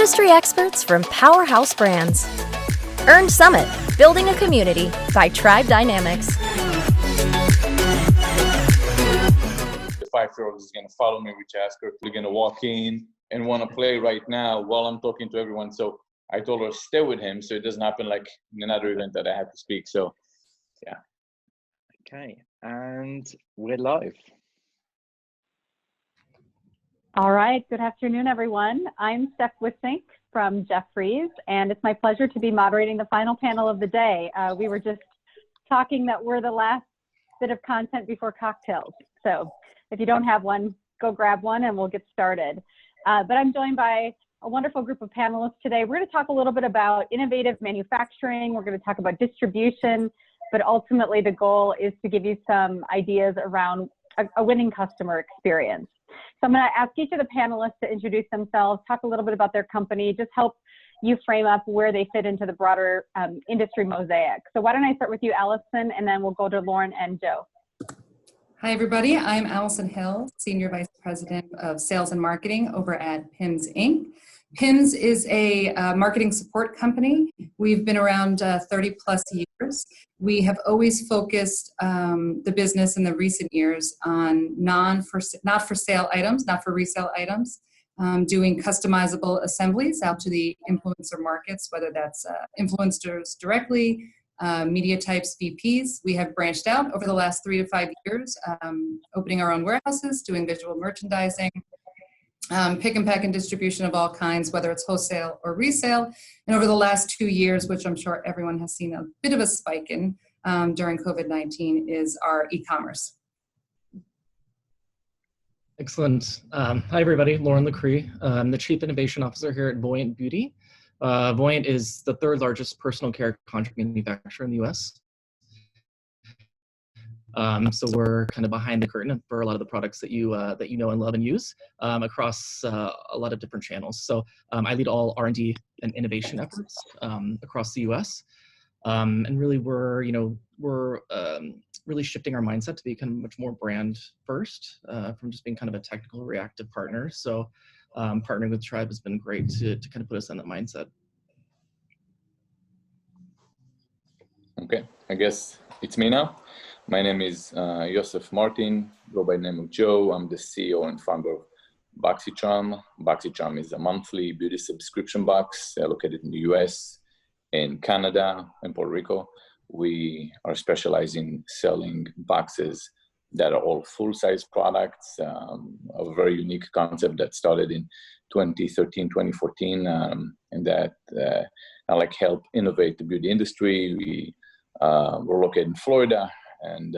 industry experts from powerhouse brands. Earned Summit, Building a Community by Tribe Dynamics. The 5-year-old is going to follow me, which I asked her, we're going to walk in and want to play right now while I'm talking to everyone. So I told her stay with him so it doesn't happen like in another event that I had to speak. So yeah. Okay, and we're live. All right, good afternoon, everyone. I'm Steph Wissink from Jefferies, and it's my pleasure to be moderating the final panel of the day. We were just talking that we're the last bit of content before cocktails. So if you don't have one, go grab one and we'll get started. But I'm joined by a wonderful group of panelists today. We're going to talk a little bit about innovative manufacturing. We're going to talk about distribution, but ultimately the goal is to give you some ideas around a winning customer experience. So I'm going to ask each of the panelists to introduce themselves, talk a little bit about their company, just help you frame up where they fit into the broader industry mosaic. So why don't I start with you, Allison, and then we'll go to Lorne and Joe. Hi, everybody. I'm Allison Hill, Senior Vice President of Sales and Marketing over at PIMS, Inc. PIMS is a marketing support company. We've been around 30 plus years. We have always focused the business in the recent years on not for sale items, not for resale items, doing customizable assemblies out to the influencer markets, whether that's influencers directly, media types, VPs. We have branched out over the last 3 to 5 years, opening our own warehouses, doing visual merchandising, pick and pack and distribution of all kinds, whether it's wholesale or resale. And over the last 2 years, which I'm sure everyone has seen a bit of a spike in during COVID-19, is our e-commerce. Excellent. Hi, everybody. Lorne, Lucree. I'm the Chief Innovation Officer here at Voyant Beauty. Voyant is the 3rd largest personal care contract manufacturer in the U.S. So we're kind of behind the curtain for a lot of the products that you know and love and use across a lot of different channels. So I lead all R&D and innovation efforts across the U.S. And really we're really shifting our mindset to become much more brand first from just being kind of a technical reactive partner. So partnering with Tribe has been great to kind of put us on that mindset. Okay, I guess it's me now. My name is Joseph Martin, go by the name of Joe. I'm the CEO and founder of Boxycharm. Boxycharm is a monthly beauty subscription box located in the US, in Canada, and Puerto Rico. We are specialized in selling boxes that are all full-size products, a very unique concept that started in 2013, 2014, and that help innovate the beauty industry. We're located in Florida, and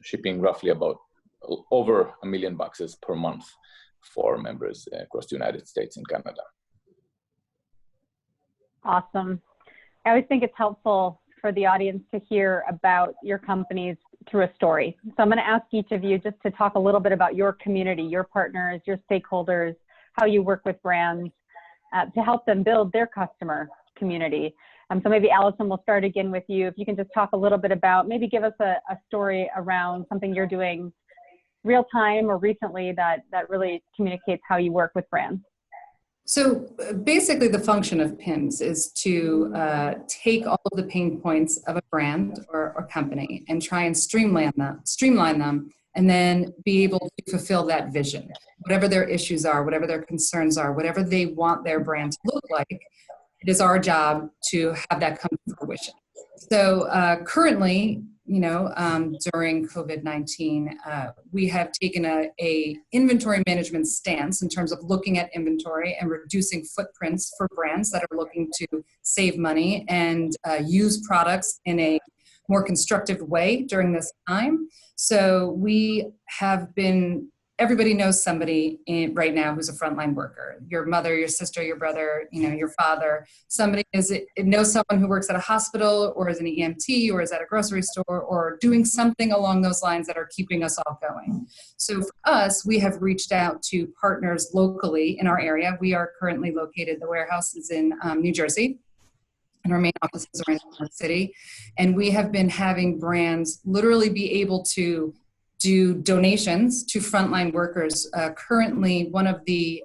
shipping roughly about over 1 million boxes per month for members across the United States and Canada. Awesome. I always think it's helpful for the audience to hear about your companies through a story. So I'm going to ask each of you just to talk a little bit about your community, your partners, your stakeholders, how you work with brands to help them build their customer community. So maybe Allison, we'll start again with you. If you can just talk a little bit about, maybe give us a story around something you're doing real time or recently that really communicates how you work with brands. So basically the function of PIMS is to take all of the pain points of a brand or company and try and streamline them, and then be able to fulfill that vision. Whatever their issues are, whatever their concerns are, whatever they want their brand to look like, it is our job to have that come to fruition. So currently, during COVID-19, we have taken a inventory management stance in terms of looking at inventory and reducing footprints for brands that are looking to save money and use products in a more constructive way during this time. So we have been, everybody knows somebody right now who's a frontline worker. Your mother, your sister, your brother, your father. Somebody knows someone who works at a hospital or is an EMT or is at a grocery store or doing something along those lines that are keeping us all going. So for us, we have reached out to partners locally in our area. We are currently located, the warehouse is in New Jersey, and our main offices are in New York City. And we have been having brands literally be able to do donations to frontline workers. Currently, one of the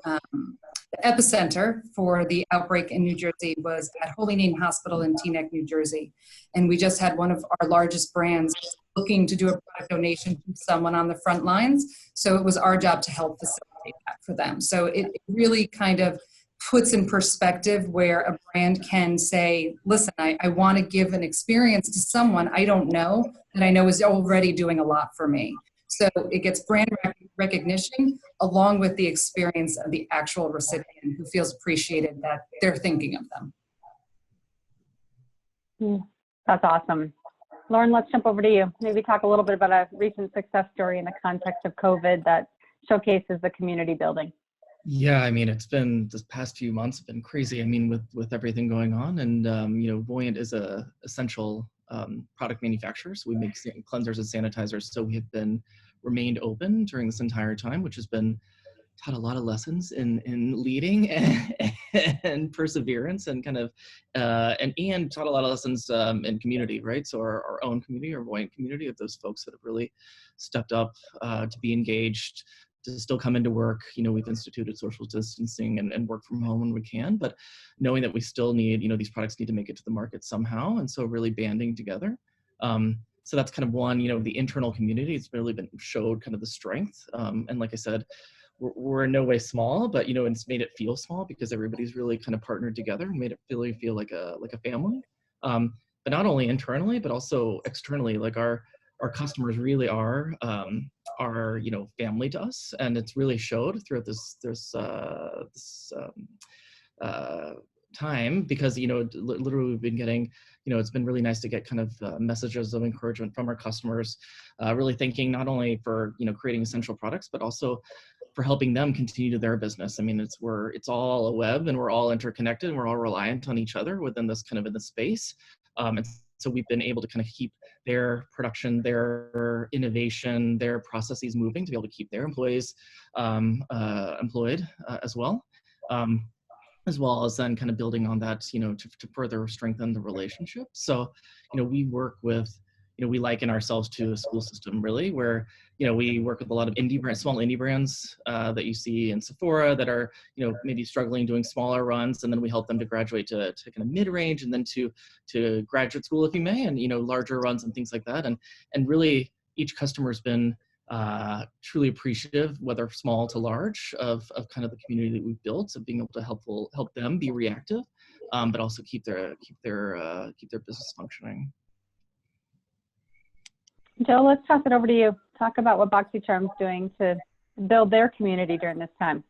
epicenter for the outbreak in New Jersey was at Holy Name Hospital in Teaneck, New Jersey. And we just had one of our largest brands looking to do a product donation to someone on the front lines. So it was our job to help facilitate that for them. So it really kind of puts in perspective where a brand can say, listen, I want to give an experience to someone I don't know that I know is already doing a lot for me. So it gets brand recognition along with the experience of the actual recipient who feels appreciated that they're thinking of them. That's awesome. Lorne, let's jump over to you. Maybe talk a little bit about a recent success story in the context of COVID that showcases the community building. Yeah, I mean, it's been, this past few months have been crazy. I mean, with everything going on, and you know, Voyant is a essential product manufacturer, so we make cleansers and sanitizers. So we have remained open during this entire time, which has been taught a lot of lessons in leading and perseverance, and kind of and taught a lot of lessons in community, right? So our own community, our Voyant community, of those folks that have really stepped up to be engaged, to still come into work. You know, we've instituted social distancing and work from home when we can, but knowing that we still need, you know, these products need to make it to the market somehow. And so really banding together. So that's kind of one, you know, the internal community, it's really been showed kind of the strength. And like I said, we're in no way small, but, you know, it's made it feel small because everybody's really kind of partnered together and made it really feel like a family. But not only internally, but also externally, like our customers really are you know, family to us, and it's really showed throughout this time, because, you know, literally we've been getting, you know, it's been really nice to get kind of messages of encouragement from our customers, really thanking not only for, you know, creating essential products, but also for helping them continue their business. I mean, it's all a web, and we're all interconnected, and we're all reliant on each other within this kind of in the space. And so we've been able to kind of keep their production, their innovation, their processes moving to be able to keep their employees employed as well. As well as then kind of building on that, you know, to further strengthen the relationship. So, you know, we work with, you know, we liken ourselves to a school system, really, where, you know, we work with a lot of small indie brands that you see in Sephora that are, you know, maybe struggling doing smaller runs, and then we help them to graduate to kind of mid-range, and then to graduate school, if you may, and, you know, larger runs and things like that. And really each customer's been truly appreciative, whether small to large, of kind of the community that we've built, of being able to help them be reactive, but also keep their business functioning. Joe, let's toss it over to you. Talk about what Boxycharm's doing to build their community during this time.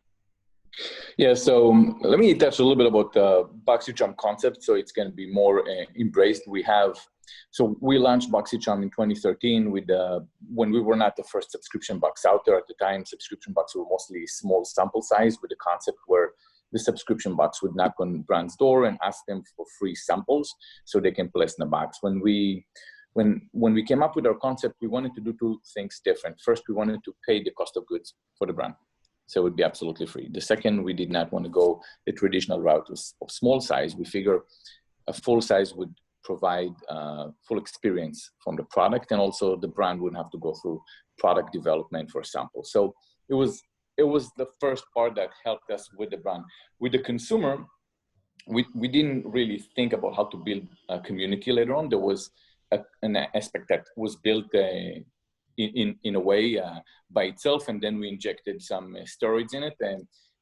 Yeah, so let me touch a little bit about the Boxycharm concept, so it's going to be more embraced. So we launched Boxycharm in 2013 with when we were not the first subscription box out there at the time. Subscription boxes were mostly small sample size, with the concept where the subscription box would knock on brand's door and ask them for free samples so they can place in the box. When we came up with our concept, we wanted to do two things different. First, we wanted to pay the cost of goods for the brand, so it would be absolutely free. The second, we did not want to go the traditional route of small size. We figure a full size would provide full experience from the product, and also the brand wouldn't have to go through product development for a sample. So it was the first part that helped us with the brand. With the consumer, we didn't really think about how to build a community later on. There was an aspect that was built in a way by itself, and then we injected some steroids in it.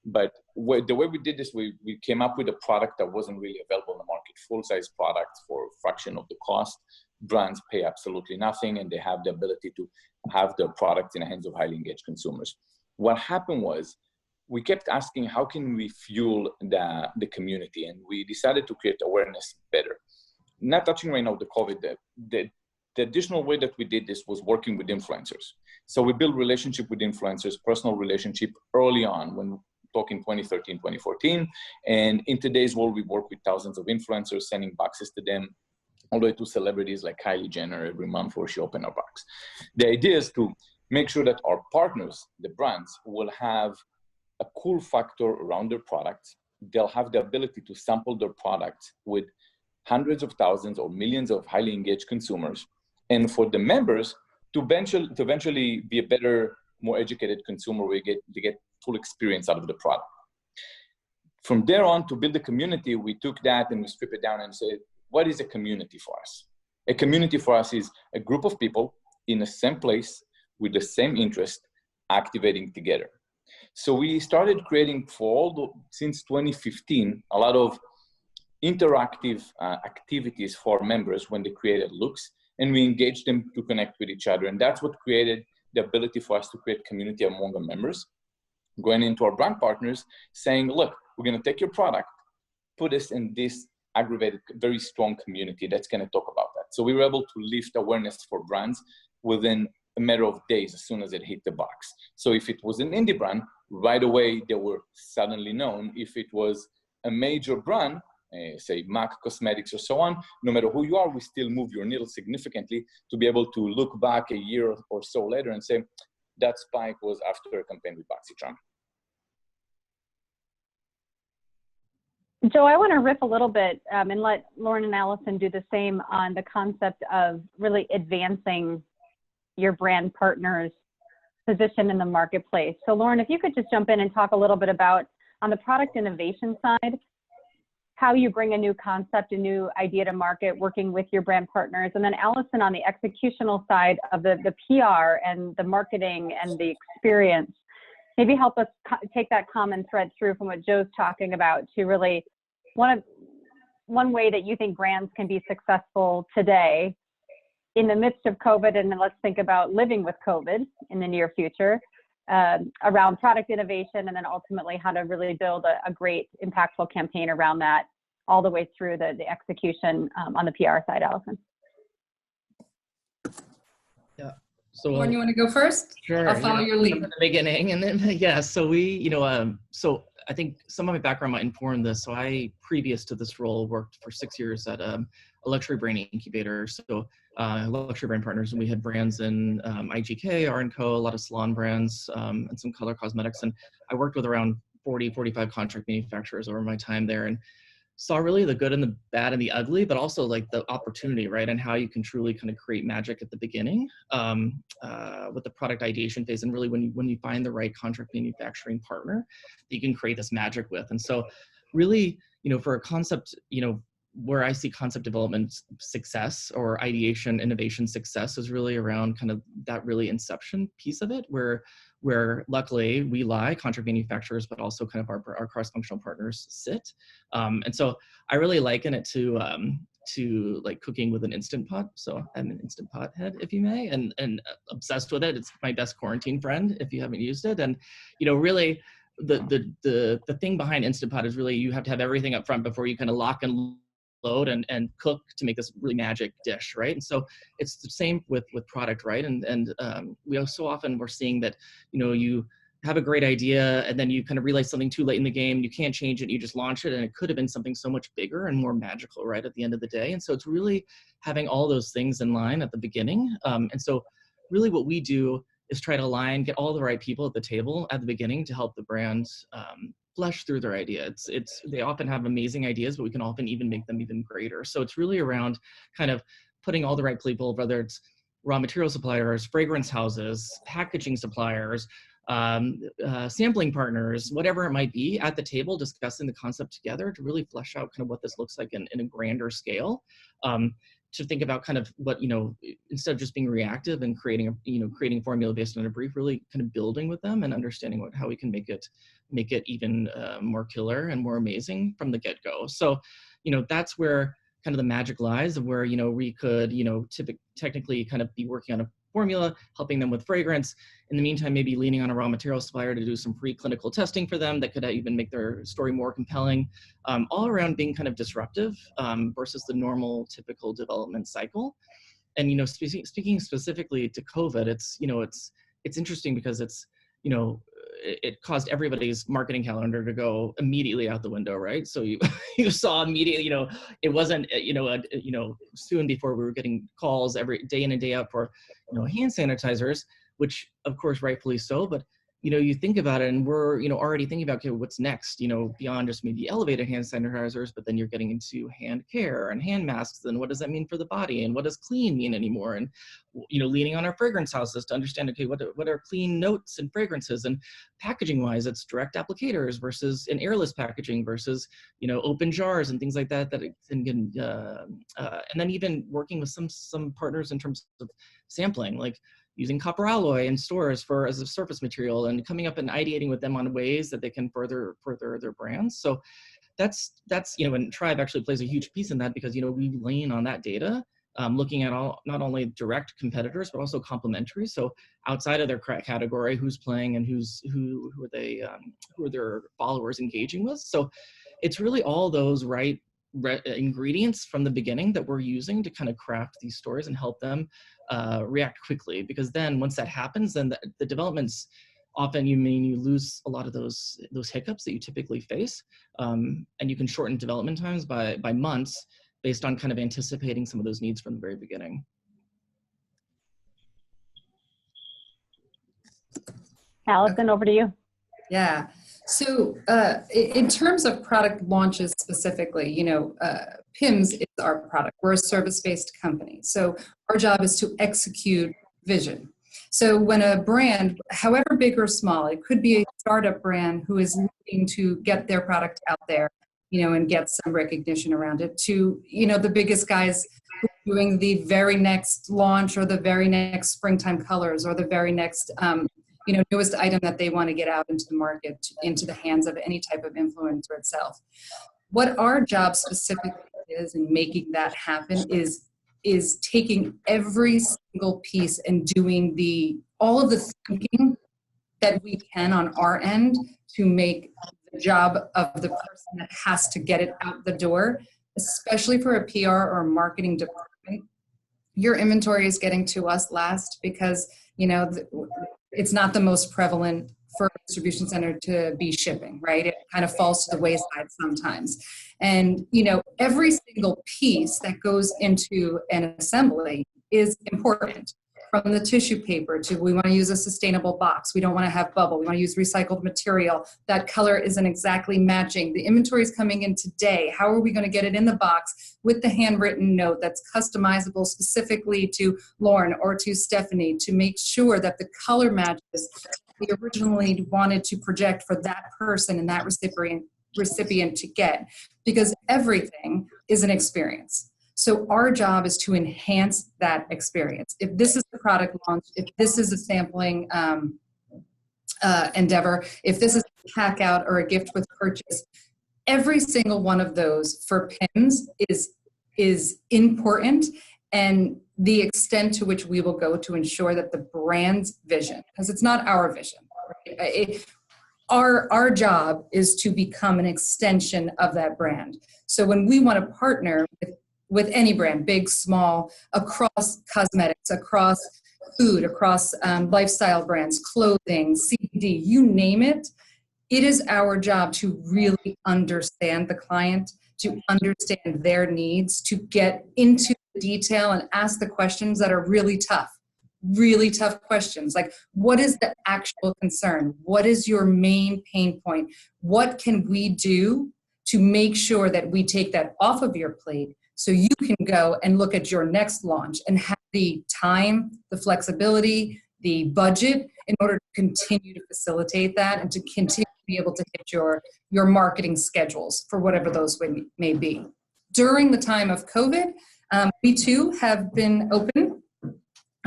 But the way we did this, we came up with a product that wasn't really available in the market, full-size product for a fraction of the cost. Brands pay absolutely nothing, and they have the ability to have their product in the hands of highly engaged consumers. What happened was, we kept asking, how can we fuel the community? And we decided to create awareness better. Not touching right now the COVID, the additional way that we did this was working with influencers. So we built relationship with influencers, personal relationship early on, when talking 2013, 2014. And in today's world, we work with thousands of influencers, sending boxes to them, all the way to celebrities like Kylie Jenner every month where she opened our box. The idea is to make sure that our partners, the brands, will have a cool factor around their products. They'll have the ability to sample their products with hundreds of thousands or millions of highly engaged consumers. And for the members, to eventually be a better, more educated consumer, they get full experience out of the product. From there on, to build a community, we took that and we stripped it down and said, what is a community for us? A community for us is a group of people in the same place with the same interest, activating together. So we started creating since 2015, a lot of interactive activities for members when they created looks, and we engaged them to connect with each other. And that's what created the ability for us to create community among the members, going into our brand partners, saying, look, we're going to take your product, put us in this aggregated, very strong community that's going to talk about that. So we were able to lift awareness for brands within a matter of days as soon as it hit the box. So if it was an indie brand, right away they were suddenly known. If it was a major brand, say MAC Cosmetics or so on, no matter who you are, we still move your needle significantly to be able to look back a year or so later and say, that spike was after a campaign with Boxycharm. Joe, I want to riff a little bit and let Lorne and Allison do the same on the concept of really advancing your brand partner's position in the marketplace. So Lorne, if you could just jump in and talk a little bit about, on the product innovation side, how you bring a new concept, a new idea to market, working with your brand partners. And then Allison, on the executional side of the PR and the marketing and the experience, maybe help us take that common thread through from what Joe's talking about to really one way that you think brands can be successful today in the midst of COVID, and then let's think about living with COVID in the near future, around product innovation, and then ultimately how to really build a great impactful campaign around that all the way through the execution on the PR side, Allison. Yeah. So Lorne, you want to go first? Sure. I'll follow your lead. From the beginning, and then so we, so I think some of my background might inform this. So I, previous to this role, worked for 6 years at a luxury brand incubator. So luxury brand partners, and we had brands in IGK, R&Co, a lot of salon brands, and some color cosmetics. And I worked with around 45 contract manufacturers over my time there, and saw really the good and the bad and the ugly, but also like the opportunity, right? And how you can truly kind of create magic at the beginning with the product ideation phase. And really when you find the right contract manufacturing partner that you can create this magic with. And so really, for a concept, where I see concept development success or ideation innovation success is really around kind of that really inception piece of it, where luckily we lie, contract manufacturers, but also kind of our cross-functional partners sit. And so I really liken it to like cooking with an Instant Pot. So I'm an Instant Pot head, if you may, and obsessed with it. It's my best quarantine friend if you haven't used it. And really the thing behind Instant Pot is really you have to have everything up front before you kind of lock and load and cook to make this really magic dish, right? And so it's the same with product, right? And we so often we're seeing that, you have a great idea and then you kind of realize something too late in the game, you can't change it, you just launch it, and it could have been something so much bigger and more magical, right, at the end of the day. And so it's really having all those things in line at the beginning. And so really what we do is try to get all the right people at the table at the beginning to help the brand flesh through their idea. They often have amazing ideas, but we can often even make them even greater. So it's really around kind of putting all the right people, whether it's raw material suppliers, fragrance houses, packaging suppliers, sampling partners, whatever it might be, at the table discussing the concept together to really flesh out kind of what this looks like in a grander scale. To think about kind of what, instead of just being reactive and creating a formula based on a brief, really kind of building with them and understanding how we can make it even more killer and more amazing from the get-go. So, that's where kind of the magic lies of where, we could, technically kind of be working on a formula, helping them with fragrance. In the meantime, maybe leaning on a raw material supplier to do some pre-clinical testing for them that could even make their story more compelling, all around being kind of disruptive versus the normal typical development cycle. And, speaking specifically to COVID, it's interesting because it caused everybody's marketing calendar to go immediately out the window, right? So you saw immediately, it wasn't, soon before we were getting calls every day in and day out for, hand sanitizers, which of course rightfully so, but you think about it, and we're, already thinking about, okay, what's next, beyond just maybe elevated hand sanitizers, but then you're getting into hand care and hand masks, and what does that mean for the body, and what does clean mean anymore? And, leaning on our fragrance houses to understand, okay, what are clean notes and fragrances, and packaging wise, it's direct applicators versus an airless packaging versus, open jars and things like that, and then even working with some partners in terms of sampling, like using copper alloy in stores as a surface material, and coming up and ideating with them on ways that they can further their brands. So that's and Tribe actually plays a huge piece in that, because we lean on that data, looking at not only direct competitors but also complementary. So outside of their category, who's playing and who are their followers engaging with. So it's really all those ingredients from the beginning that we're using to kind of craft these stories and help them react quickly, because then once that happens, then the developments often you lose a lot of those hiccups that you typically face, and you can shorten development times by months based on kind of anticipating some of those needs from the very beginning. Allison, over to you. Yeah. So in terms of product launches specifically, PIMS is our product. We're a service-based company. So our job is to execute vision. So when a brand, however big or small, it could be a startup brand who is looking to get their product out there, and get some recognition around it, to, the biggest guys doing the very next launch or the very next springtime colors or the very next newest item that they want to get out into the market, into the hands of any type of influencer itself. What our job specifically is in making that happen is taking every single piece and doing all of the thinking that we can on our end to make the job of the person that has to get it out the door, especially for a PR or a marketing department. Your inventory is getting to us last, because it's not the most prevalent for a distribution center to be shipping, right? It kind of falls to the wayside sometimes. And, every single piece that goes into an assembly is important. From the tissue paper to, we want to use a sustainable box. We don't want to have bubble. We want to use recycled material. That color isn't exactly matching. The inventory is coming in today. How are we going to get it in the box with the handwritten note that's customizable specifically to Lorne or to Stephanie, to make sure that the color matches we originally wanted to project for that person and that recipient to get, because everything is an experience. So our job is to enhance that experience. If this is a product launch, if this is a sampling endeavor, if this is a pack out or a gift with purchase, every single one of those for PIMS is important, and the extent to which we will go to ensure that the brand's vision, because it's not our vision, right? Our job is to become an extension of that brand. So when we want to partner with any brand, big, small, across cosmetics, across food, across lifestyle brands, clothing, CBD, you name it, it is our job to really understand the client, to understand their needs, to get into the detail and ask the questions that are really tough questions. Like, what is the actual concern? What is your main pain point? What can we do to make sure that we take that off of your plate, so you can go and look at your next launch and have the time, the flexibility, the budget in order to continue to facilitate that and to continue to be able to hit your marketing schedules for whatever those may be. During the time of COVID, we too have been open.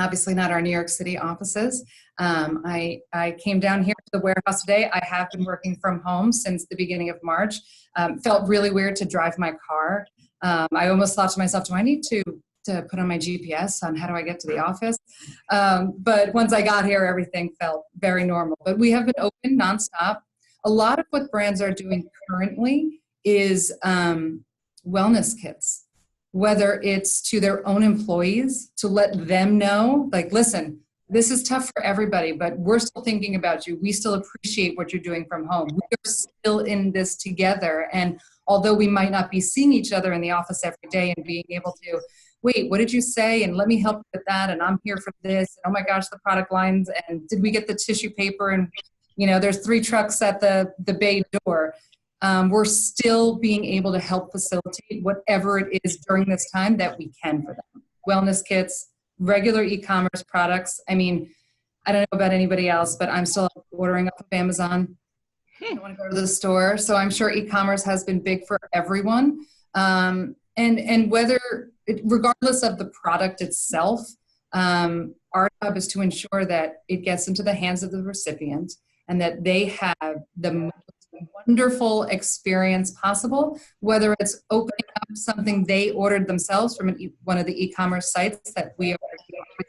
Obviously not our New York City offices. I came down here to the warehouse today. I have been working from home since the beginning of March. Felt really weird to drive my car. I almost thought to myself, do I need to put on my GPS on how do I get to the office? But once I got here, everything felt very normal. But we have been open nonstop. A lot of what brands are doing currently is wellness kits, whether it's to their own employees to let them know, like, listen, this is tough for everybody, but we're still thinking about you. We still appreciate what you're doing from home. We're still in this together. And although we might not be seeing each other in the office every day and being able to, wait, what did you say? And let me help with that. And I'm here for this. And oh my gosh, the product lines. And did we get the tissue paper? And there's 3 trucks at the bay door. We're still being able to help facilitate whatever it is during this time that we can for them. Wellness kits, regular e-commerce products. I mean, I don't know about anybody else, but I'm still ordering off of Amazon. I don't want to go to the store. So I'm sure e-commerce has been big for everyone. And whether, regardless of the product itself, our job is to ensure that it gets into the hands of the recipient and that they have the most wonderful experience possible, whether it's opening up something they ordered themselves from one of the e-commerce sites that we are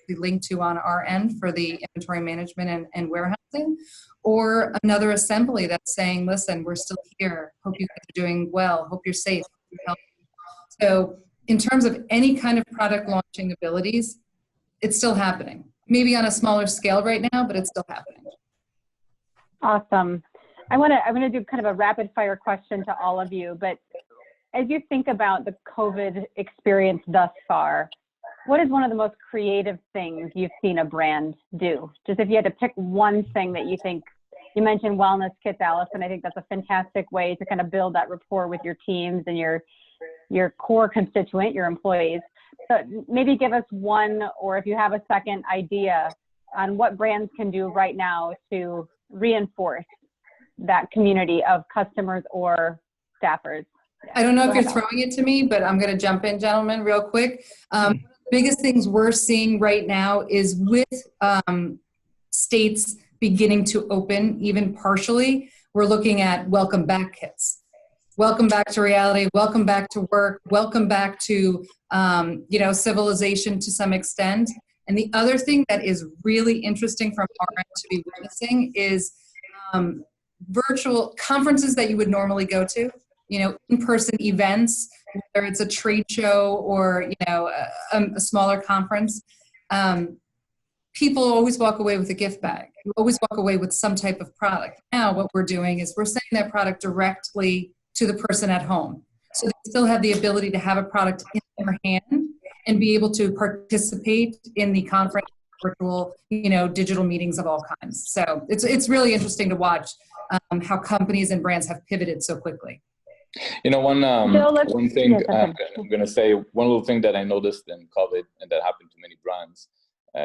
linked to on our end for the inventory management and warehousing, or another assembly that's saying, listen, we're still here. Hope you guys are doing well. Hope you're safe. Hope you're healthy. So in terms of any kind of product launching abilities, it's still happening. Maybe on a smaller scale right now, but it's still happening. Awesome. I'm gonna do kind of a rapid fire question to all of you, but as you think about the COVID experience thus far, what is one of the most creative things you've seen a brand do? Just if you had to pick one thing that you think, you mentioned wellness kits, Allison. I think that's a fantastic way to kind of build that rapport with your teams and your core constituent, your employees. So maybe give us one, or if you have a second idea on what brands can do right now to reinforce that community of customers or staffers. I don't know if you're throwing it to me, but I'm going to jump in, gentlemen, real quick. The biggest things we're seeing right now is with states beginning to open, even partially, we're looking at welcome back kits. Welcome back to reality, welcome back to work, welcome back to civilization to some extent. And the other thing that is really interesting from our end to be witnessing is virtual conferences that you would normally go to, in-person events, whether it's a trade show or, a smaller conference. People always walk away with a gift bag. You always walk away with some type of product. Now what we're doing is we're sending that product directly to the person at home. So they still have the ability to have a product in their hand and be able to participate in the conference, virtual, digital meetings of all kinds. So it's really interesting to watch how companies and brands have pivoted so quickly. One thing I'm going to say, one little thing that I noticed in COVID and that happened to many brands,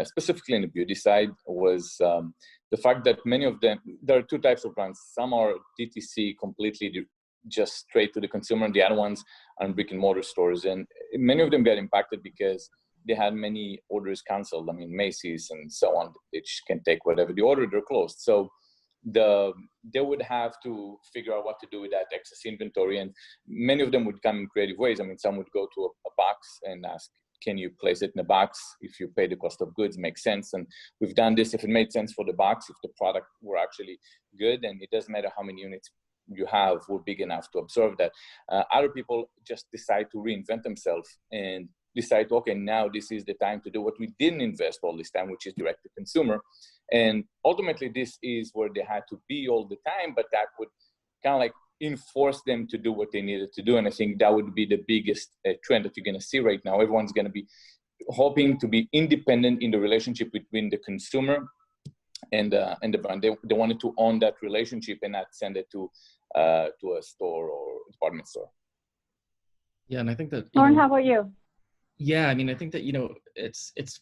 specifically in the beauty side, was the fact that many of them, there are 2 types of brands. Some are DTC, completely just straight to the consumer, and the other ones are brick and mortar stores. And many of them got impacted because they had many orders canceled. I mean, Macy's and so on, which can take whatever the order, they're closed. So they would have to figure out what to do with that excess inventory. And many of them would come in creative ways. I mean, some would go to a box and ask, can you place it in a box? If you pay the cost of goods, makes sense. And we've done this if it made sense for the box, if the product were actually good, and it doesn't matter how many units you have, we're big enough to absorb that. Other people just decide to reinvent themselves and decide, okay, now this is the time to do what we didn't invest all this time, which is direct to consumer. And ultimately, this is where they had to be all the time, but that would kind of like enforce them to do what they needed to do. And I think that would be the biggest trend that you're going to see right now. Everyone's going to be hoping to be independent in the relationship between the consumer and the brand. They wanted to own that relationship and not send it to a store or department store. Yeah, and I think that Lorne, how about you? Yeah, I mean, I think that it's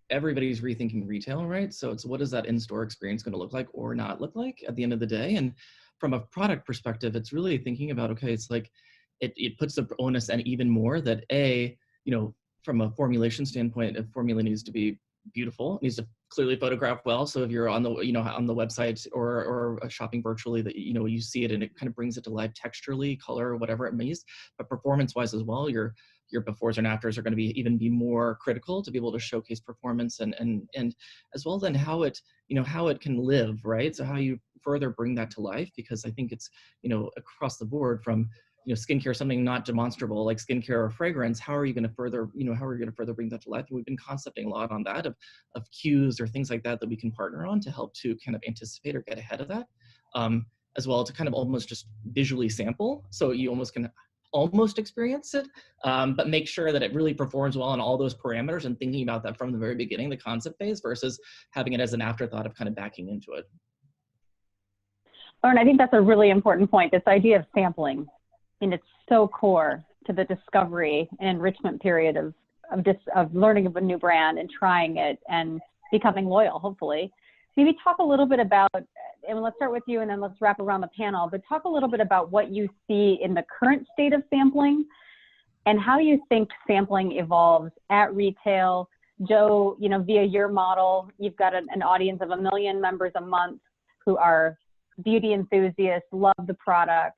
everybody's rethinking retail, right? So it's, what is that in-store experience going to look like or not look like at the end of the day? And from a product perspective, it's really thinking about, okay, it's like it puts the onus and even more that from a formulation standpoint, a formula needs to be beautiful, it needs to clearly photograph well. So if you're on the on the website or shopping virtually, that you see it and it kind of brings it to life texturally, color, whatever it means. But performance-wise as well, your befores and afters are going to even be more critical to be able to showcase performance and as well then how it can live, right? So how you further bring that to life, because I think it's across the board from skincare, something not demonstrable like skincare or fragrance. How are you going to further bring that to life? And we've been concepting a lot on that of cues or things like that we can partner on to help to kind of anticipate or get ahead of that, as well to kind of almost just visually sample, so you almost can almost experience it, but make sure that it really performs well on all those parameters and thinking about that from the very beginning, the concept phase, versus having it as an afterthought of kind of backing into it. Lorne, I think that's a really important point, this idea of sampling. I mean, it's so core to the discovery and enrichment period of learning of a new brand and trying it and becoming loyal, hopefully. Maybe talk a little bit about, and let's start with you and then let's wrap around the panel, but talk a little bit about what you see in the current state of sampling and how you think sampling evolves at retail. Joe, you know, via your model, you've got an audience of 1 million members a month who are beauty enthusiasts, love the product.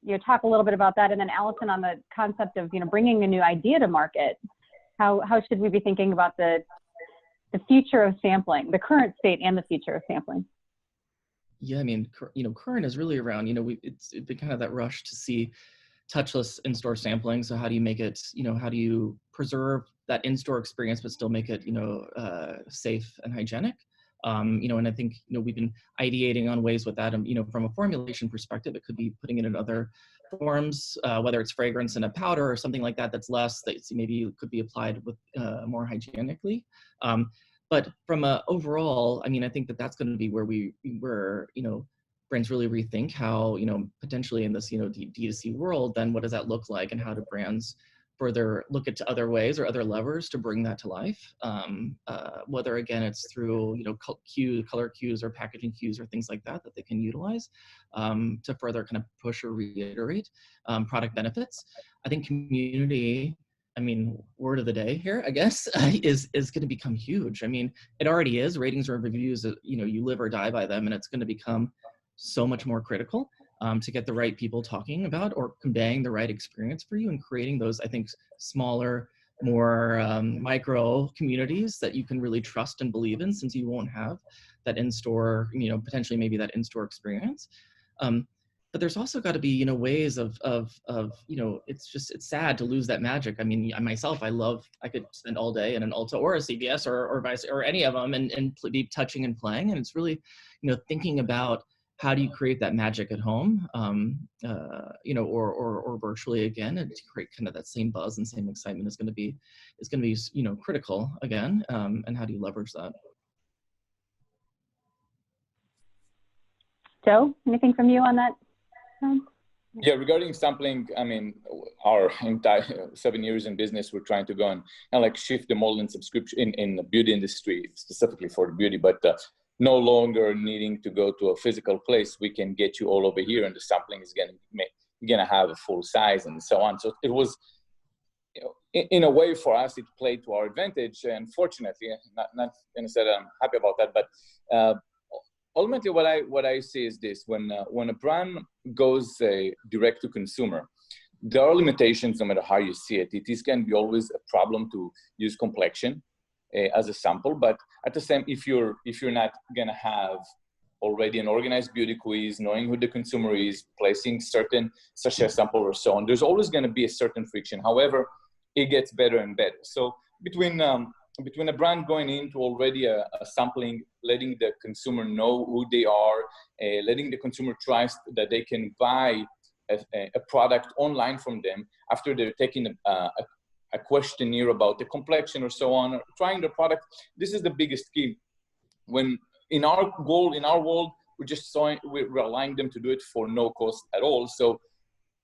You know, talk a little bit about that. And then Allison, on the concept of, you know, bringing a new idea to market, how should we be thinking about the future of sampling, the current state and the future of sampling? Yeah, I mean, you know, current is really around, you know, it's been kind of that rush to see touchless in-store sampling. So how do you make it, you know, how do you preserve that in-store experience, but still make it, you know, safe and hygienic? You know, and I think, you know, we've been ideating on ways with that. And, you know, from a formulation perspective, it could be putting it in other forms, whether it's fragrance in a powder or something like that, that's less, that maybe could be applied with more hygienically. But from a overall, I mean, I think that's going to be where you know, brands really rethink how, you know, potentially in this, you know, D2C world, then what does that look like, and how do brands further look at other ways or other levers to bring that to life? Whether again, it's through, you know, color cues or packaging cues or things like that they can utilize to further kind of push or reiterate product benefits. I think community, I mean, word of the day here, I guess, is going to become huge. I mean, it already is. Ratings or reviews, you know, you live or die by them, and it's going to become so much more critical to get the right people talking about or conveying the right experience for you and creating those, I think, smaller, more micro communities that you can really trust and believe in, since you won't have that in-store, you know, potentially maybe that in-store experience. But there's also got to be, you know, ways of, you know, it's sad to lose that magic. I mean, myself, I could spend all day in an Ulta or a CVS or any of them and be touching and playing. And it's really, you know, thinking about how do you create that magic at home, you know, or virtually again, and to create kind of that same buzz and same excitement is going to be, you know, critical again. And how do you leverage that? Joe, anything from you on that? Yeah, regarding sampling, I mean, our entire 7 years in business, we're trying to go and like shift the mold and subscription in the beauty industry, specifically for the beauty, but no longer needing to go to a physical place. We can get you all over here, and the sampling is gonna have a full size and so on. So it was, you know, in a way for us, it played to our advantage. Unfortunately, not gonna say that I'm happy about that, but ultimately, what I see is this: when a brand goes direct to consumer, there are limitations no matter how you see it. It is can be always a problem to use complexion as a sample, but at the same, if you're not gonna have already an organized beauty quiz, knowing who the consumer is, placing certain sachet sample or so on, there's always gonna be a certain friction. However, it gets better and better. So between a brand going into already a sampling, letting the consumer know who they are, letting the consumer trust that they can buy a product online from them after they're taking a questionnaire about the complexion or so on, or trying the product. This is the biggest key. When in our world, we're allowing them to do it for no cost at all. So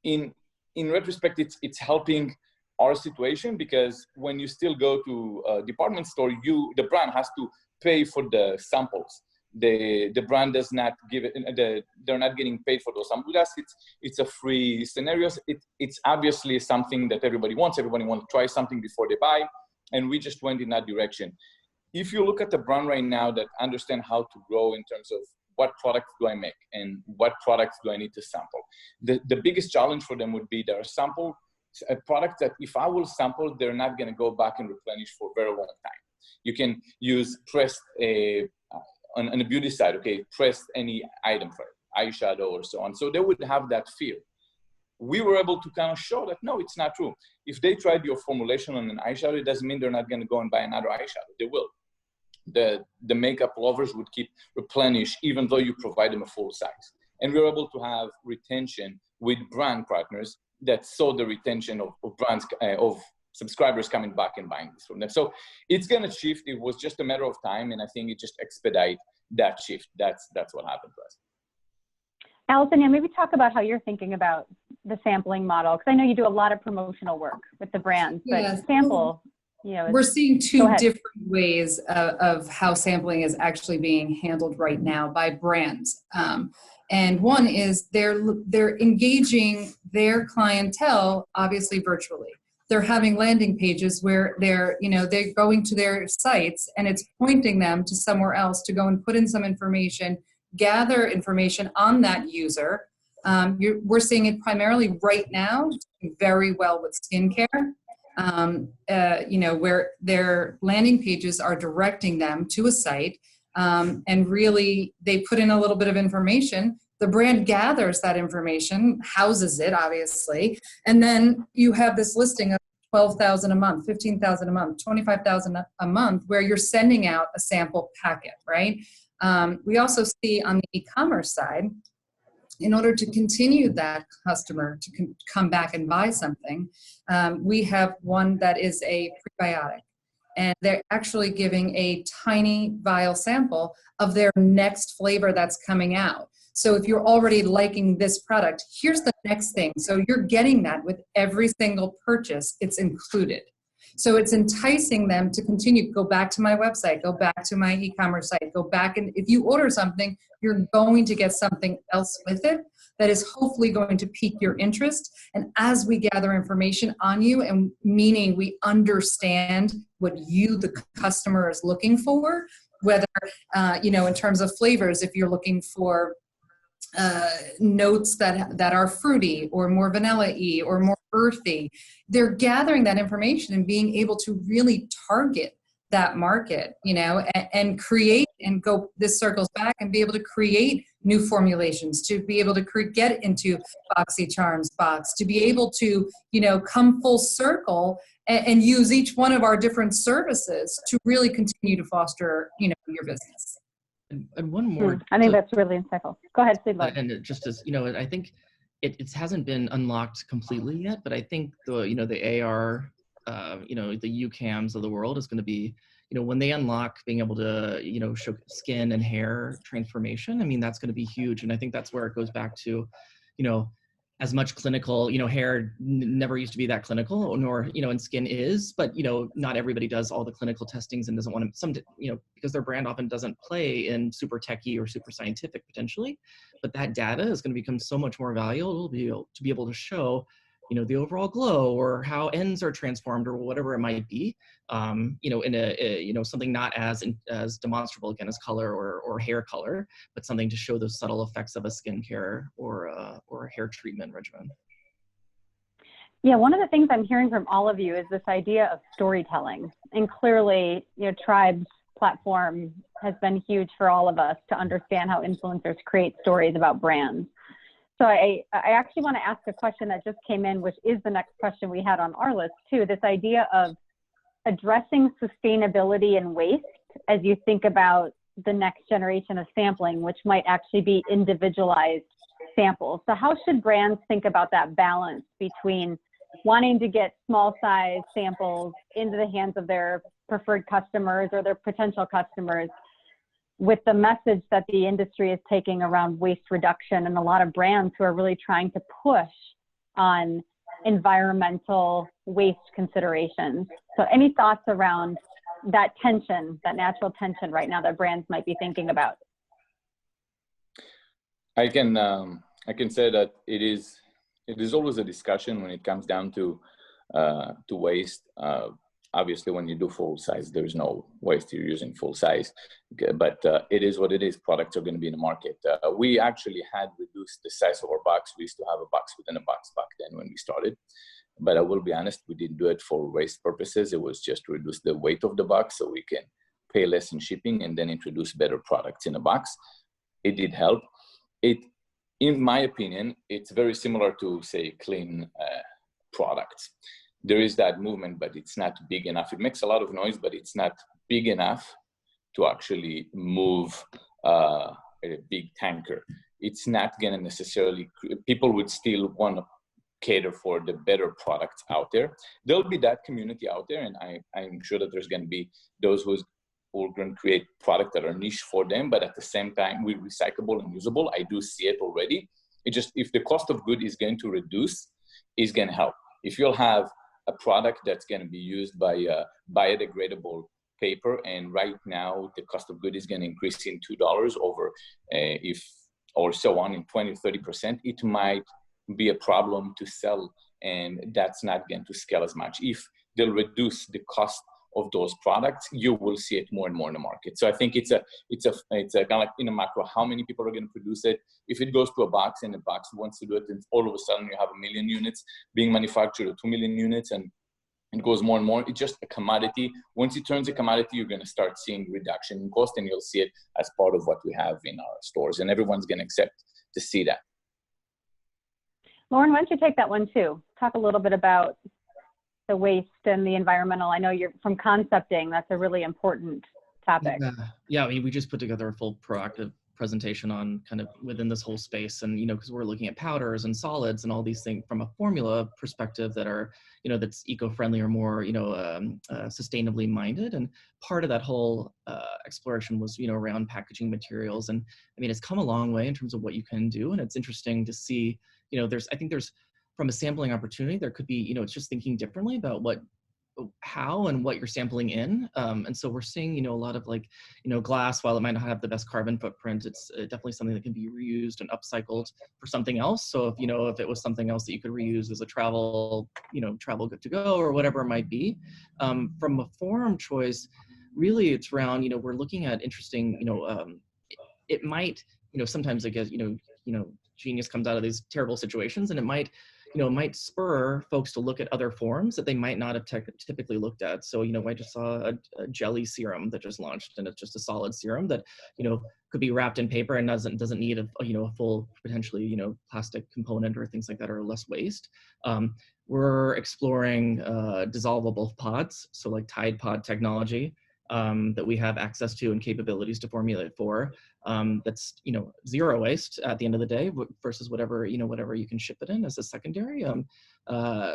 in retrospect, it's helping our situation, because when you still go to a department store, the brand has to pay for the samples. The brand does not give it, they're not getting paid for those samples. It's a free scenario. It's obviously something that everybody wants. Everybody wants to try something before they buy, and we just went in that direction. If you look at the brand right now that understand how to grow in terms of what products do I make and what products do I need to sample, the biggest challenge for them would be their sample. A product that if I will sample, they're not going to go back and replenish for a very long time. You can use pressed on the beauty side, okay, pressed any item for eyeshadow or so on. So they would have that fear. We were able to kind of show that, no, it's not true. If they tried your formulation on an eyeshadow, it doesn't mean they're not going to go and buy another eyeshadow. They will. The makeup lovers would keep replenish even though you provide them a full size. And we were able to have retention with brand partners that saw the retention of brands, of subscribers coming back and buying this from them. So it's going to shift. It was just a matter of time, and I think it just expedite that shift. That's what happened to us. Allison, yeah, maybe talk about how you're thinking about the sampling model, because I know you do a lot of promotional work with the brands, but Yes. sample, you know, We're seeing two ahead. different ways of how sampling is actually being handled right now by brands. And one is they're engaging their clientele, obviously virtually. They're having landing pages where they're going to their sites and it's pointing them to somewhere else to go and put in some information, gather information on that user. We're seeing it primarily right now very well with skincare. Where their landing pages are directing them to a site, and really they put in a little bit of information. The brand gathers that information, houses it, obviously, and then you have this listing of 12,000 a month, 15,000 a month, 25,000 a month, where you're sending out a sample packet, right? We also see on the e-commerce side, in order to continue that customer to come back and buy something, we have one that is a prebiotic. And they're actually giving a tiny vial sample of their next flavor that's coming out. So if you're already liking this product, here's the next thing. So you're getting that with every single purchase, it's included. So it's enticing them to continue, go back to my website, go back to my e-commerce site, go back, and if you order something, you're going to get something else with it that is hopefully going to pique your interest. And as we gather information on you, and meaning we understand what you, the customer, is looking for, whether, in terms of flavors, if you're looking for notes that are fruity or more vanilla-y or more earthy, they're gathering that information and being able to really target that market, and create, and go, this circles back, and be able to create new formulations, to be able to get into Boxycharm's box, to be able to, come full circle and use each one of our different services to really continue to foster, your business. And one more. I think that's really insightful. Go ahead, Steve. And just as I think it hasn't been unlocked completely yet, but I think the AR, the UCAMs of the world is going to be, when they unlock being able to, show skin and hair transformation. I mean, that's going to be huge, and I think that's where it goes back to, as much clinical, hair never used to be that clinical, nor, and skin is, but, not everybody does all the clinical testings and doesn't want to, because their brand often doesn't play in super techie or super scientific potentially, but that data is going to become so much more valuable to be able to show, the overall glow, or how ends are transformed, or whatever it might be, in a, something not as demonstrable, again, as color or hair color, but something to show those subtle effects of a skincare or a hair treatment regimen. Yeah, one of the things I'm hearing from all of you is this idea of storytelling. And clearly, Tribe's platform has been huge for all of us to understand how influencers create stories about brands. So I actually want to ask a question that just came in, which is the next question we had on our list too, this idea of addressing sustainability and waste as you think about the next generation of sampling, which might actually be individualized samples. So how should brands think about that balance between wanting to get small size samples into the hands of their preferred customers or their potential customers, with the message that the industry is taking around waste reduction, and a lot of brands who are really trying to push on environmental waste considerations? So any thoughts around that tension, that natural tension right now that brands might be thinking about? I can say that it is always a discussion when it comes down to waste. Obviously, when you do full size, there's no waste. You're using full size, but it is what it is. Products are going to be in the market. We actually had reduced the size of our box. We used to have a box within a box back then when we started, but I will be honest, we didn't do it for waste purposes. It was just to reduce the weight of the box so we can pay less in shipping and then introduce better products in a box. It did help. In my opinion, it's very similar to, say, clean products. There is that movement, but it's not big enough. It makes a lot of noise, but it's not big enough to actually move a big tanker. It's not going to necessarily, people would still want to cater for the better products out there. There'll be that community out there, and I'm sure that there's going to be those who are going to create products that are niche for them, but at the same time, we're recyclable and usable. I do see it already. It just, if the cost of good is going to reduce, is going to help. If you'll have a product that's going to be used by biodegradable paper, and right now the cost of good is going to increase in $2 over or so on in 20 or 30%, it might be a problem to sell, and that's not going to scale as much. If they'll reduce the cost of those products, you will see it more and more in the market. So I think it's a kind of like in a macro, how many people are going to produce it? If it goes to a box and the box wants to do it, then all of a sudden you have 1 million units being manufactured or 2 million units, and it goes more and more. It's just a commodity. Once it turns a commodity, you're going to start seeing reduction in cost, and you'll see it as part of what we have in our stores, and everyone's going to accept to see that. Lorne, why don't you take that one too? Talk a little bit about the waste and the environmental. I know you're from concepting. That's a really important topic. Yeah, I mean, we just put together a full proactive presentation on kind of within this whole space, and because we're looking at powders and solids and all these things from a formula perspective that are that's eco-friendly or more sustainably minded. And part of that whole exploration was around packaging materials. And I mean, it's come a long way in terms of what you can do, and it's interesting to see. I think there's from a sampling opportunity, there could be it's just thinking differently about how and what you're sampling in. And so we're seeing, a lot of glass, while it might not have the best carbon footprint, it's definitely something that can be reused and upcycled for something else. So if it was something else that you could reuse as a travel good to go or whatever it might be. From a form choice, really it's around, we're looking at interesting, it might, sometimes I guess, genius comes out of these terrible situations, and it might spur folks to look at other forms that they might not have typically looked at. So, I just saw a jelly serum that just launched, and it's just a solid serum that, could be wrapped in paper and doesn't need a full potentially, plastic component or things like that, or less waste. We're exploring dissolvable pods, so like Tide Pod technology that we have access to and capabilities to formulate for. That's zero waste at the end of the day versus whatever you can ship it in as a secondary.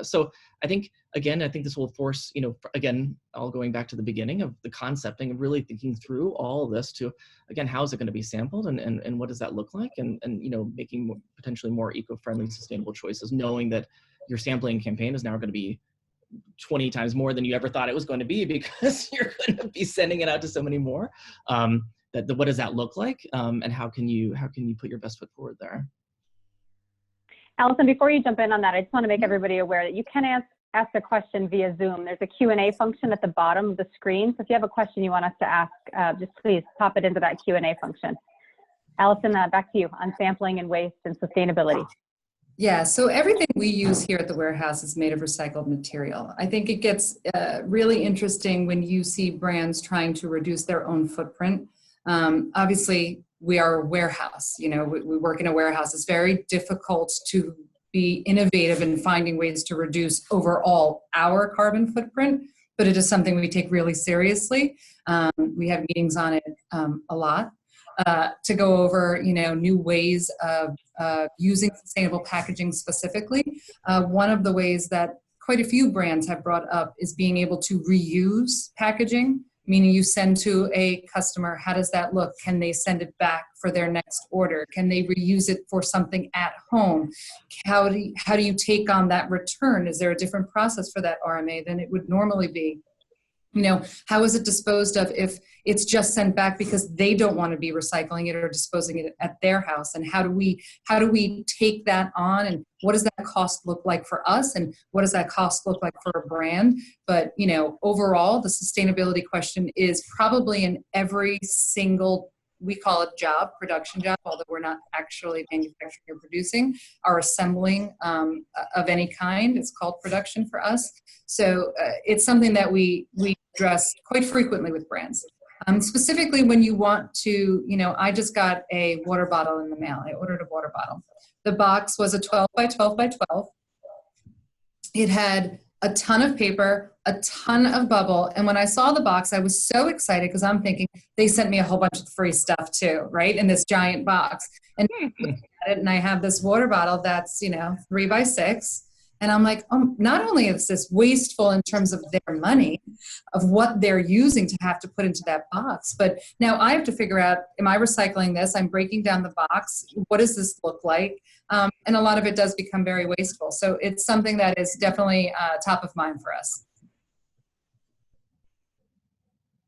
So I think this will force again, all going back to the beginning of the concepting and really thinking through all of this to, again, how is it going to be sampled and what does that look like, and making potentially more eco-friendly, sustainable choices, knowing that your sampling campaign is now going to be 20 times more than you ever thought it was going to be, because you're going to be sending it out to so many more. What does that look like, and how can you put your best foot forward there? Allison, before you jump in on that, I just want to make everybody aware that you can ask a question via Zoom. There's a Q&A function at the bottom of the screen. So if you have a question you want us to ask, just please pop it into that Q&A function. Allison, back to you on sampling and waste and sustainability. Yeah, so everything we use here at the warehouse is made of recycled material. I think it gets really interesting when you see brands trying to reduce their own footprint. Obviously, we are a warehouse. We work in a warehouse. It's very difficult to be innovative in finding ways to reduce overall our carbon footprint, but it is something we take really seriously. We have meetings on it a lot. To go over, new ways of using sustainable packaging specifically. One of the ways that quite a few brands have brought up is being able to reuse packaging, meaning you send to a customer, how does that look? Can they send it back for their next order? Can they reuse it for something at home? How do you take on that return? Is there a different process for that RMA than it would normally be? How is it disposed of if it's just sent back because they don't want to be recycling it or disposing it at their house? And how do we take that on? And what does that cost look like for us? And what does that cost look like for a brand? But, overall, the sustainability question is probably in every single, we call it production job, although we're not actually manufacturing or producing, or assembling of any kind. It's called production for us. So it's something that we address quite frequently with brands. Specifically when you want to, I just got a water bottle in the mail. I ordered a water bottle. The box was a 12 by 12 by 12. It had a ton of paper, a ton of bubble. And when I saw the box, I was so excited because I'm thinking they sent me a whole bunch of free stuff too, right? In this giant box. And I have this water bottle that's, 3 by 6. And I'm like, not only is this wasteful in terms of their money, of what they're using to have to put into that box, but now I have to figure out, am I recycling this? I'm breaking down the box. What does this look like? And a lot of it does become very wasteful. So it's something that is definitely top of mind for us.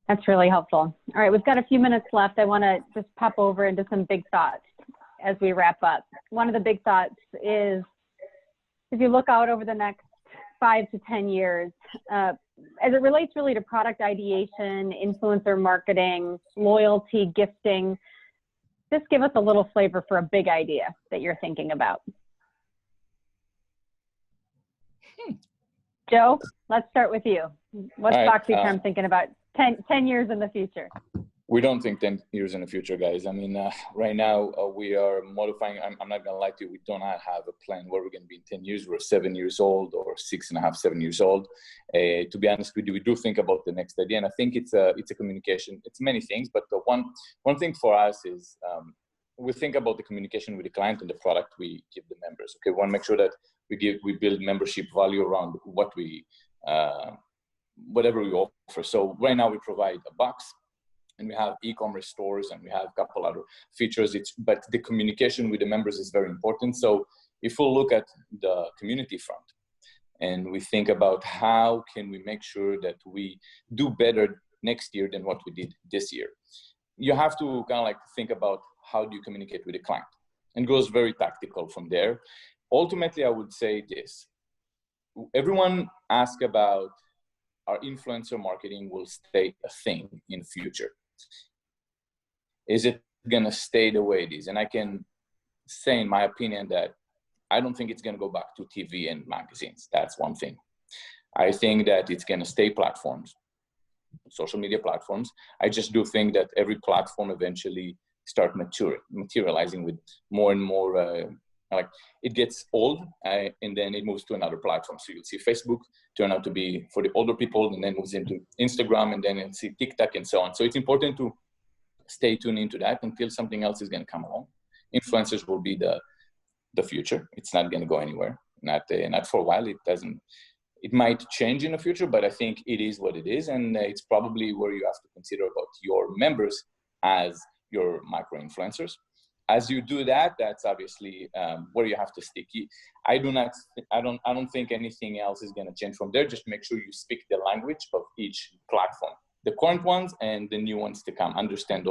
That's really helpful. All right, we've got a few minutes left. I want to just pop over into some big thoughts as we wrap up. One of the big thoughts is, if you look out over the next 5 to 10 years, as it relates really to product ideation, influencer marketing, loyalty, gifting, just give us a little flavor for a big idea that you're thinking about. Joe, let's start with you. What's Boxycharm thinking about 10 years in the future? We don't think 10 years in the future, guys. I mean, right now we are modifying. I'm not going to lie to you. We do not have a plan where we're going to be in 10 years. We're 7 years old or 6.5, 7 years old. To be honest with you, we do think about the next idea. And I think it's a communication. It's many things, but the one thing for us is we think about the communication with the client and the product we give the members. Okay, we want to make sure that we build membership value around whatever we offer. So right now we provide a box, and we have e-commerce stores, and we have a couple other features. But the communication with the members is very important. So if we look at the community front, and we think about how can we make sure that we do better next year than what we did this year, you have to kind of like think about how do you communicate with the client, and it goes very tactical from there. Ultimately, I would say this: everyone asks about our influencer marketing will stay a thing in the future. Is it going to stay the way it is? And I can say, in my opinion, that I don't think it's going to go back to TV and magazines. That's one thing. I think that it's going to stay platforms, social media platforms. I just do think that every platform eventually start materializing with more and more, like it gets old and then it moves to another platform. So you'll see Facebook turn out to be for the older people, and then moves into Instagram, and then you'll see TikTok and so on. So it's important to stay tuned into that until something else is going to come along. Influencers will be the future. It's not going to go anywhere. Not for a while. It might change in the future, but I think it is what it is. And it's probably where you have to consider about your members as your micro influencers. As you do that, that's obviously where you have to stick. I don't think anything else is going to change from there. Just make sure you speak the language of each platform, the current ones and the new ones to come. Understand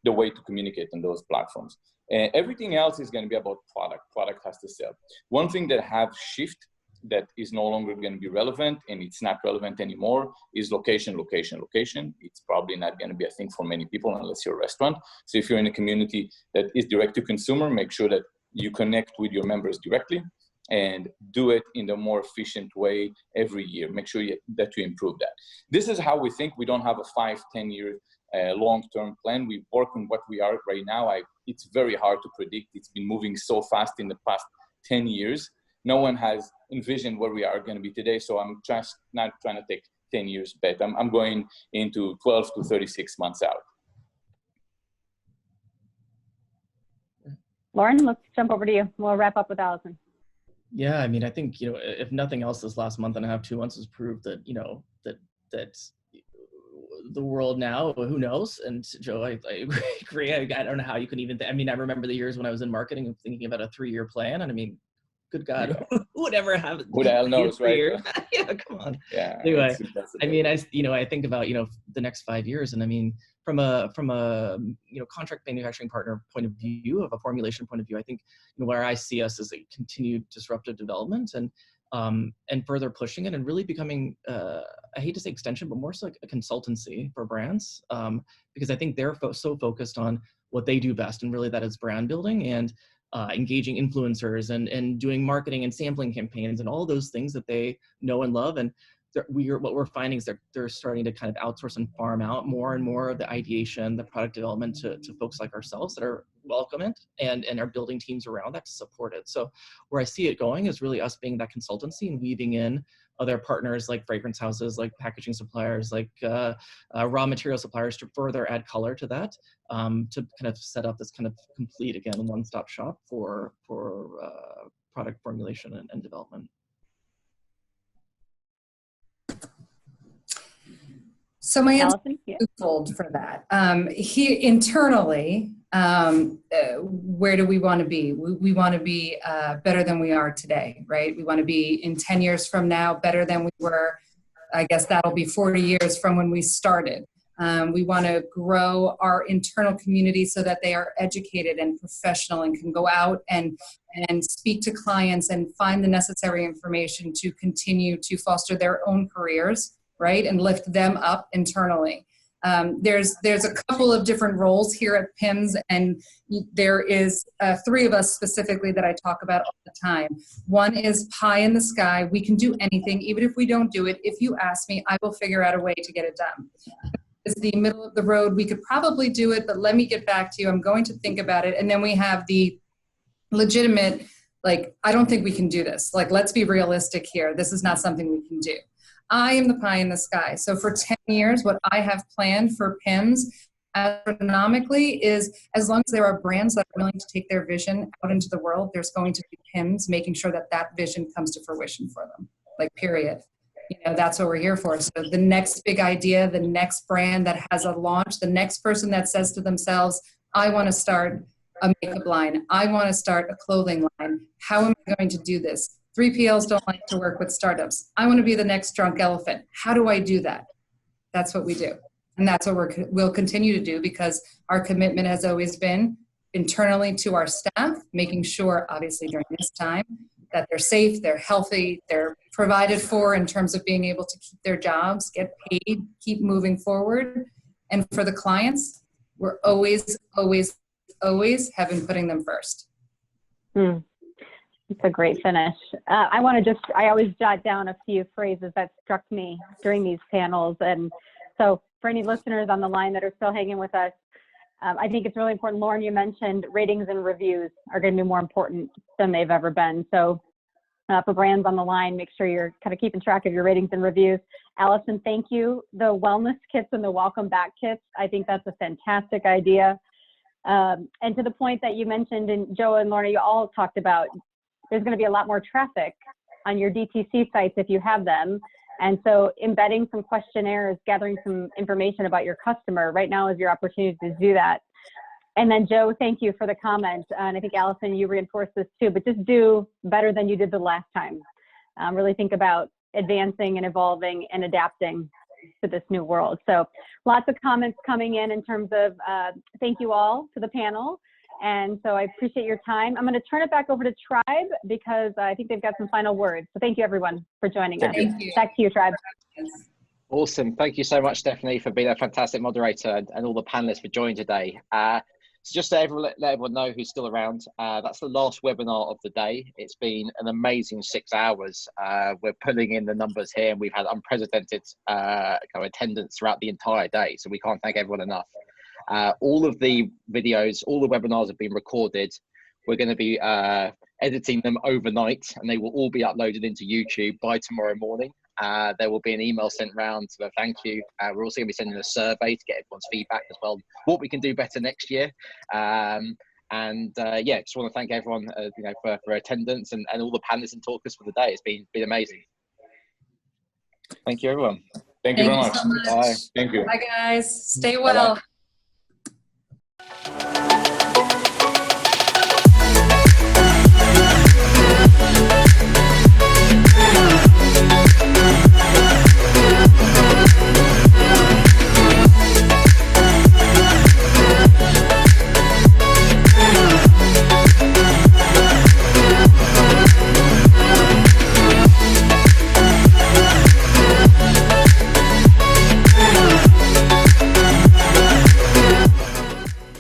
the way to communicate on those platforms. Everything else is going to be about product. Product has to sell. One thing that have shift that is no longer going to be relevant, and it's not relevant anymore, is location. It's probably not going to be a thing for many people unless you're a restaurant. So if you're in a community that is direct to consumer, make sure that you connect with your members directly and do it in the more efficient way every year. Make sure that you improve that. This is how we think. We don't have a 5-10 year long-term plan. We work on what we are right now. It's very hard to predict. It's been moving so fast in the past 10 years. No one has envisioned where we are going to be today. So I'm just not trying to take 10 years bet. I'm going into 12 to 36 months out. Lorne, let's jump over to you. We'll wrap up with Allison. Yeah, I mean, I think, if nothing else, this last month and a half, 2 months has proved that, that the world now, who knows? And Joe, I agree. I don't know how you can even, I remember the years when I was in marketing and thinking about a 3-year plan. And I mean, good God, who would ever have it? Who the hell knows, right? Yeah, come on. Yeah. Anyway, I think about, the next 5 years, and I mean, from a contract manufacturing partner point of view, of a formulation point of view, I think where I see us is a continued disruptive development and further pushing it and really becoming, I hate to say extension, but more so like a consultancy for brands, because I think they're so focused on what they do best, and really that is brand building and engaging influencers and doing marketing and sampling campaigns and all those things that they know and love. And what we're finding is they're starting to kind of outsource and farm out more and more of the ideation, the product development to folks like ourselves that are welcome it and are building teams around that to support it. So where I see it going is really us being that consultancy and weaving in other partners like fragrance houses, like packaging suppliers, like raw material suppliers to further add color to that, to kind of set up this kind of complete, again, one-stop shop for product formulation and development. So my answer Allison? Yeah. is twofold for that. Internally, where do we want to be? We want to be better than we are today, right? We want to be in 10 years from now better than we were. I guess that'll be 40 years from when we started. We want to grow our internal community so that they are educated and professional and can go out and speak to clients and find the necessary information to continue to foster their own careers, right? And lift them up internally. There's a couple of different roles here at PIMS, and there is 3 of us specifically that I talk about all the time. One is pie in the sky. We can do anything, even if we don't do it. If you ask me, I will figure out a way to get it done. Is the middle of the road. We could probably do it, but let me get back to you. I'm going to think about it. And then we have the legitimate, like, I don't think we can do this. Like, let's be realistic here. This is not something we can do. I am the pie in the sky. So for 10 years, what I have planned for PIMS astronomically is, as long as there are brands that are willing to take their vision out into the world, there's going to be PIMS making sure that that vision comes to fruition for them, like, period. You know, that's what we're here for. So the next big idea, the next brand that has a launch, the next person that says to themselves, I want to start a makeup line, I want to start a clothing line. How am I going to do this? 3PLs don't like to work with startups. I want to be the next drunk elephant. How do I do that? That's what we do. And that's what we'll continue to do, because our commitment has always been internally to our staff, making sure, obviously during this time, that they're safe, they're healthy, they're provided for in terms of being able to keep their jobs, get paid, keep moving forward. And for the clients, we're always, always, always have been putting them first. It's a great finish. I always jot down a few phrases that struck me during these panels. And so for any listeners on the line that are still hanging with us, I think it's really important. Lorne, you mentioned ratings and reviews are going to be more important than they've ever been. So for brands on the line, make sure you're kind of keeping track of your ratings and reviews. Allison, thank you. The wellness kits and the welcome back kits, I think that's a fantastic idea. And to the point that you mentioned, and Joe and Lorna, you all talked about, there's going to be a lot more traffic on your DTC sites if you have them. And so embedding some questionnaires, gathering some information about your customer right now is your opportunity to do that. And then Joe, thank you for the comment. And I think Allison, you reinforced this too, but just do better than you did the last time. Really think about advancing and evolving and adapting to this new world. So lots of comments coming in terms of thank you all to the panel. And so I appreciate your time. I'm going to turn it back over to Tribe because I think they've got some final words. So thank you everyone for joining us. Thank you. Back to you, Tribe. Awesome. Thank you so much, Stephanie, for being a fantastic moderator, and all the panelists for joining today. So just to let everyone know who's still around, that's the last webinar of the day. It's been an amazing 6 hours. We're pulling in the numbers here, and we've had unprecedented kind of attendance throughout the entire day. So we can't thank everyone enough. All of the videos, all the webinars have been recorded. We're going to be editing them overnight, and they will all be uploaded into YouTube by tomorrow morning. There will be an email sent round to a thank you. We're also going to be sending a survey to get everyone's feedback as well, what we can do better next year. Yeah, just want to thank everyone for attendance, and all the panelists and talkers for the day. It's been amazing. Thank you, everyone. Thank you very much. So much. Bye. Thank you. Bye, guys. Stay well. Bye-bye.